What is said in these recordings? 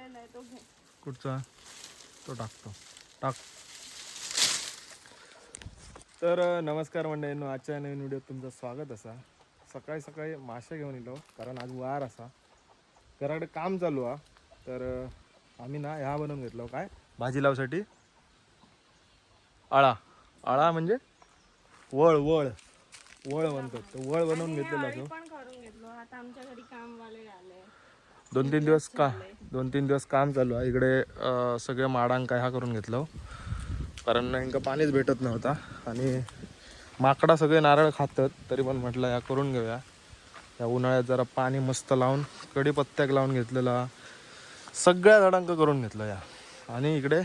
आलेला आहे तो घे. कुठचा तो टाकतो टाक. तर नमस्कार मंडळींनो, आजच्या नवीन व्हिडिओत तुमचं स्वागत असा. सकाळी सकाळी मासे घेऊन येलो कारण आज वार असा, घराकडे काम चालू आहे. तर आम्ही ना ह्या बनवून घेतलो काय भाजी लावसाठी आळा. आळा म्हणजे वळ वळ वळ म्हणतात, तो वळ बनवून घेतलेला असो. पण करून घेतलो. आता आमच्या घरी कामवाले आले. 2-3 दिवस काम चालू आहे इकडे. सगळे माडांका ह्या करून घेतलं कारण इंका पाणीच भेटत नव्हता आणि माकडा सगळे नारळ खातात. तरी पण म्हटलं या करून घेऊया. या उन्हाळ्यात जरा पाणी मस्त लावून कढीपत्त्याक लावून घेतलेला, सगळ्या झाडांका करून घेतलं या. आणि इकडे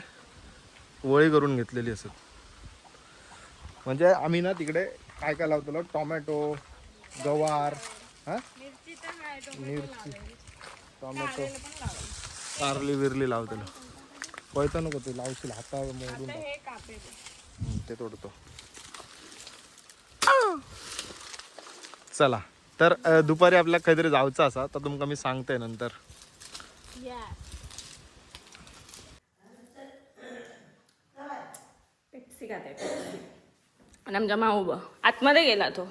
वळी करून घेतलेली असत. म्हणजे आम्ही ना तिकडे काय काय लावतो, टोमॅटो, गवार, मिरची तर आहे, मिरची, टोमॅटो, पण लावली. कारली विरली लावतेलो. पळता नको ते लावशील हातावर मोडून. आता हे कापे ते तोडतो. चला तर दुपारी आपल्याला काहीतरी जायचं असा तर तुमका मी सांगते नंतर. पेप्सी खाते आणि आमचा माऊ आतमध्ये गेला तो.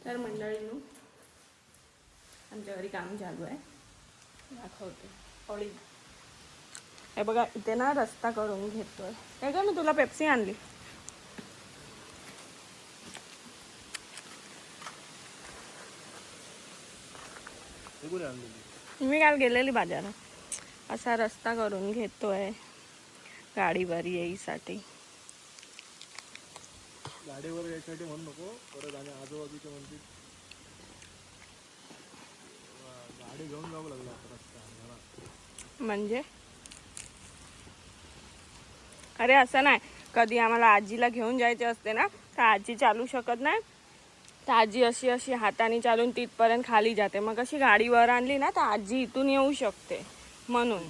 तर मंडळींनो, आमच्या घरी काम चालू आहे, दाखवते. होळी हे बघा, इथे ना रस्ता करून घेतोय. काय का मी तुला पेप्सी आणली. मी काल गेलेली बाजारात. असा रस्ता करून घेतोय गाडीवर येईसाठी. गाडीवर यायसाठी म्हणू नको परत, आणि आजूबाजूच्या म्हणते गाडी घेऊन जावं लागलं रस्ता म्हणजे. अरे असं नाही, कधी आम्हाला आजीला घेऊन जायचे असते ना तर आजी चालू शकत नाही, तर आजी अशी अशी हाताने चालून तिथपर्यंत खाली जाते. मग अशी गाडीवर आणली ना तर आजी इथून येऊ शकते म्हणून.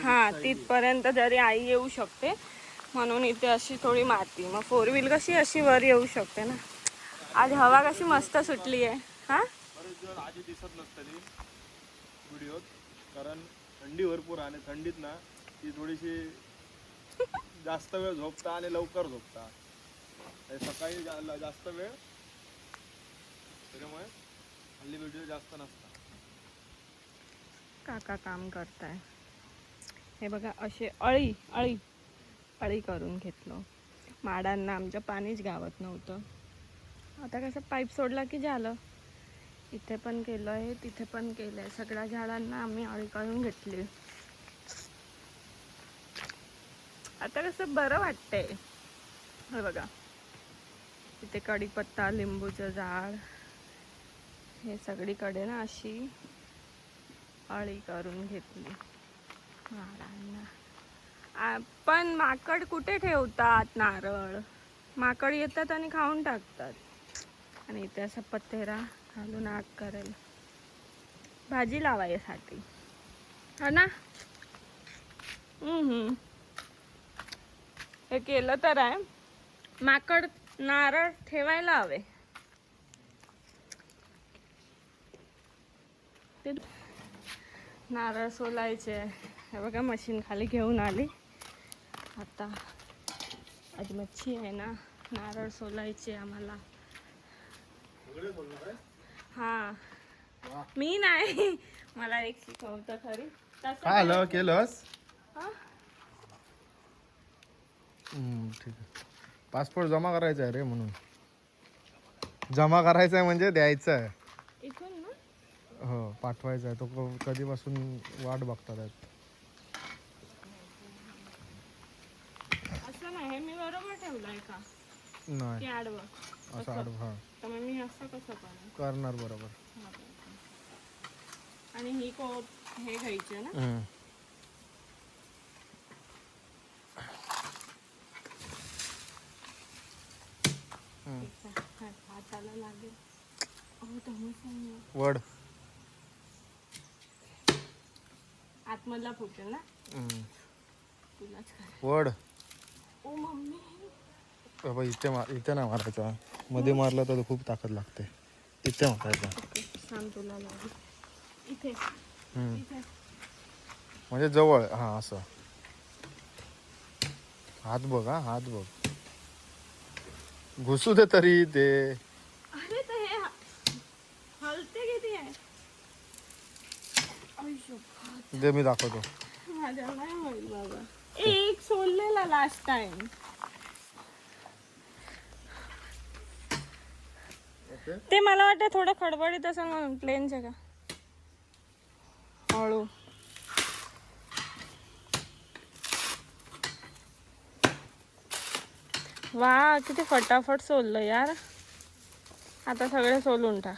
हां, तिथपर्यंत जरी आई येऊ शकते म्हणून इथे अशी थोडी माती. मग 4 व्हील कशी अशी वर येऊ शकते ना. आज हवा कशी मस्त सुटली आहे. हां, आजी दिसत नसतली व्हिडिओत कारण थंडी भरपूर आहे. आणि थंडीत ना ती थोडीशी जास्त वेळ झोपता आणि लवकर झोपता. सकाळी जास्त वेळ, त्याच्यामुळे हल्ली व्हिडिओ जास्त नसता. काका काम करताय. हे बघा, असे अळी अळी अळी करून घेतलं. माडांना आमच्या पाणीच गावत नव्हतं. आता कसं पाईप सोडला की झालं. इथे पण केलं आहे, तिथे पण केलं आहे. सगळ्या झाडांना आम्ही अळी करून घेतली. आता कसं बरं वाटतंय. हे बघा, इथे कढीपत्ता, लिंबूचं झाड, हे सगळीकडे ना अशी अळी करून घेतली झाडांना. पण माकड कुठे ठेवतात नारळ. माकड येतात आणि खाऊन टाकतात. आणि इथे असा पत्तेरा घालून आग करेल भाजी लावायसाठी, हा ना. हे केलं तर आहे. माकड नारळ ठेवायला हवे. ते नारळ सोलायचे. हे बघा, मशीन खाली घेऊन आली. आता आज मच्छी आहे ना, नारळ सोलायचे आम्हाला. हा, मी नाही, मला एक शिकवतं खरी. काय आलं केलंस. हा, ठीक आहे. पासपोर्ट जमा करायचा आहे रे, म्हणून जमा करायचा आहे म्हणजे द्यायचा आहे. इथून ना. हो, पाठवायचा आहे. तो कधीपासून वाट बघतात. असं नाही, मी बरोबर ठेवलंय का नाही, आडवं असं आडवा तर मग मी असं कसं करणार बरोबर. आणि ही कोप हे घ्यायचे ना. हाताला लागेल. वड आतमधला फुटेल ना. तुलाच वड. ओ मम्मी, बाबा इथे नाही मारायचा. मध्ये मारला तर खूप ताकद लागते. इथे मारायचा. सांग तुला लागेल. इथे इथे म्हणजे जवळ. हा असं. हात बघ, हा हात बघ. घुसू दे तरी ते. अरे तर हे हलते किती आहे. दे मी दाखवतो. माझ्या नाही होईल बाबा. एक सोडलेला लास्ट टाइम. ते मला वाटतं थोडं खडबडीत असं म्हणून प्लेनचे का. हळू. वा किती फटाफट सोललं यार. आता सगळे सोलून टाक.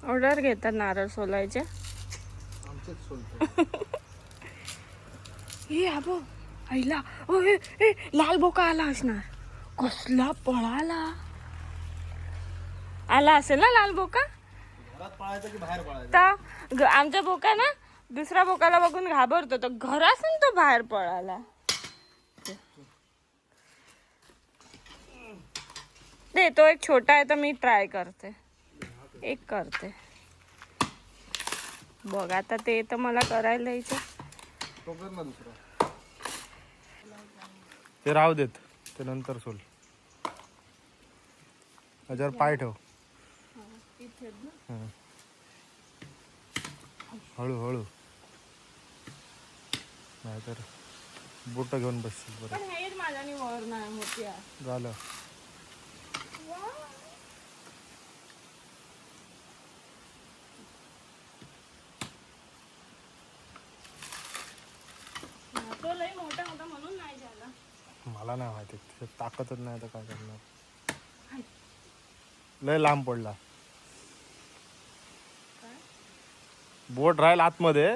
ऑर्डर घेतात नारळ सोलायचे. हे अबो आईला. ओ ए लाल बोका आला असणार. कसला पळाला. आला असेल ना लाल बोका. तर आमचा बोका ना दुसऱ्या बोकाला बघून घाबरतो, तर घरातून तो बाहेर पळाला. दे तो एक छोटा आहे तर मी ट्राय करते. एक करते बघ. आता ते तर मला करायला द्यायचं. ते राहू देत, ते नंतर सोल. त्याच्यावर पाय ठेव. हळूहळू, नाहीतर बोट घेऊन बसतील. पण हेच माझ्यानी वर नाही होती झालं. तो लई मोठा होता म्हणून नाही झाला. मला नाही माहिती, त्याच्यात ताकदच नाही तर काय करणार. लय लांब पडला. बोट राहील आतमध्ये.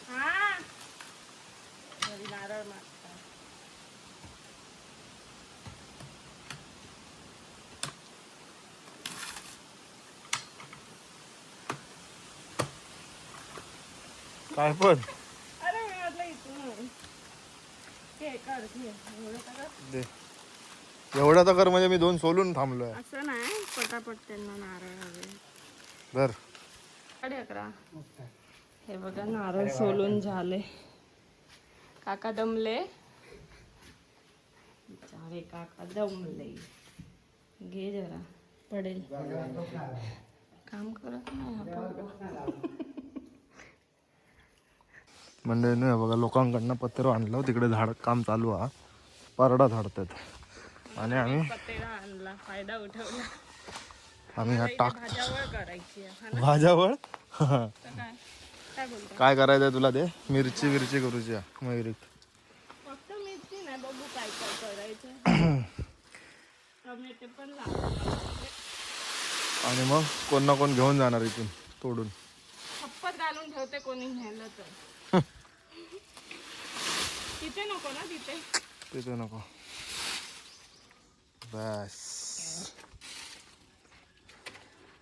हा नारळ मागता. काय पण अरे मी म्हटलं इथून हे कर घे. एवढं तर दे. एवढं तर कर म्हणजे मी 2 सोलून थांबलोय. असं नाही, पटापट त्यांना नारळ हवे. धर. 11:30. हे बघा नारळ सोलून झाले. काका दमले. बिचारे काका दमले. घे जरा, पडेल. काम करत नाही आपण. म्हणजे नाही बघा, लोकांकडनं पत्र आणलं, तिकडे झाड काम चालू आहे. परडा झाडतात आणि आम्ही पत्तेला आणला, फायदा उठवला. आम्ही ह्या टाक भाज्यावळ करायची आहे. भाज्यावळ. तर काय बोलतो. काय करायचंय तुला ते? मिरची करूची मयुरीत. फक्त मिरची नाही, बघू काय काय करायचं. टोमॅटो पण लावायचे. आणि मग कोण ना कोण घेऊन जाणार इथून तोडून. छप्पत घालून ठेवते कोणी नेलं तर. तिथे नको ना, तिथे नको. बस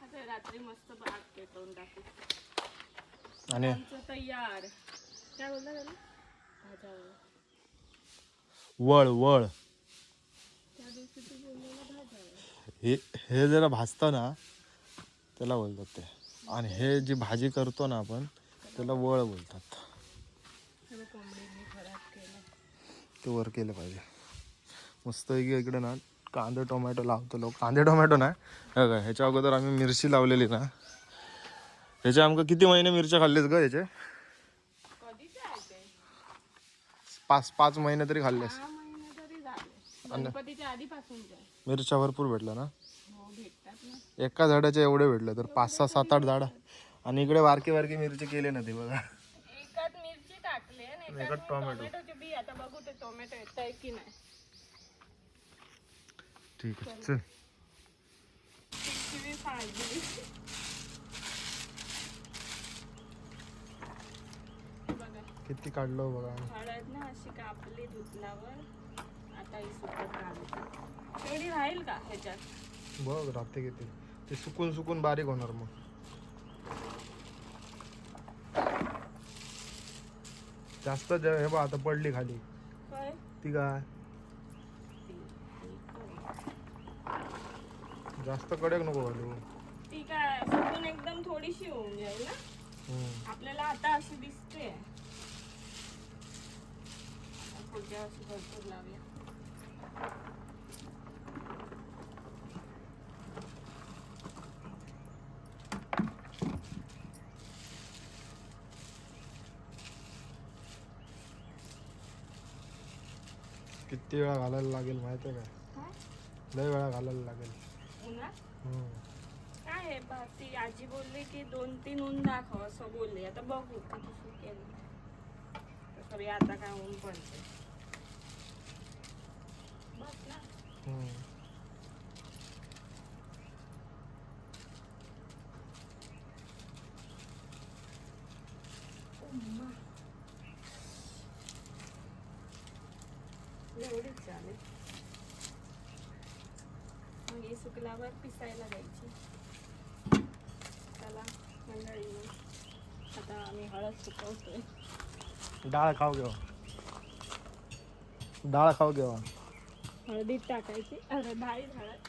आता रात्री मस्त भात पेटवून टाकू. आणि तयार. काय बोलला त्याला? भाज्यावळ. वळ त्या दिवशी तू बोललेला भाज्यावळ. हे जरा भाजतं ना त्याला बोलतात ते. आणि हे जी भाजी करतो ना आपण त्याला वळ बोलतात. कोंबडीने खराब केलं. ते वर केलं पाहिजे मस्त. इकडे ना कांदे टोमॅटो लावतो लोक. कांदे टोमॅटो नाही काय, ह्याच्या अगोदर आम्ही मिरची लावलेली ना. ह्याच्या आमका किती महिने मिरच्या खाल्लीच ग ह्याचे? कधीच आहे ते? 5 महिने तरी खाल्लेस. 6 महिने तरी झाले. गणपतीच्या आधीपासूनच आहे. मिरच्या भरपूर भेटल्या ना. हो भेटतात ना. एका झाडाचे एवढे भेटले तर 5-6, 7-8 झाड. आणि इकडे बारकी मिरची केली ना ती बघा. एकात मिरची टाकली आणि एकात टोमॅटोची बी. आता बघू ते टोमॅटो येत आहे की नाही. ठीक आहे चल. किती काढलो बघा. हळद ना अशी कापली धुतल्यावर. आता ही सुकत घालू. तेवढी राहील का ह्याच्यात? बघ राहते किती. ते सुकून बारीक होणार मग. जास्त हे बघ आता पडली खाली काय ती काय जास्त कडक नको घालू. ती काय सुकून एकदम थोडीशी होऊन जाईल ना. आपल्याला आता अशी दिसते. पुढच्या वर्षी भरपूर लावूया. किती वेळा घालायला लागेल माहिती आहे का? लय वेळा घालायला लागेल. उन्हात काय आहे बा, ती आजी बोलली की 2-3 ऊन दाखव असं बोलली. आता बघू किती सुकेल. तसं आता काय ऊन पडते बस ना. एवढीच चालेल. मग हे सुकल्यावर पिसायला द्यायची. चला मंडळी, आता आम्ही हळद सुकवतोय. डाळ खाऊ घेऊ. डाळ खाऊ घेऊ. हळदीत टाकायची. अरे डाळीत हळद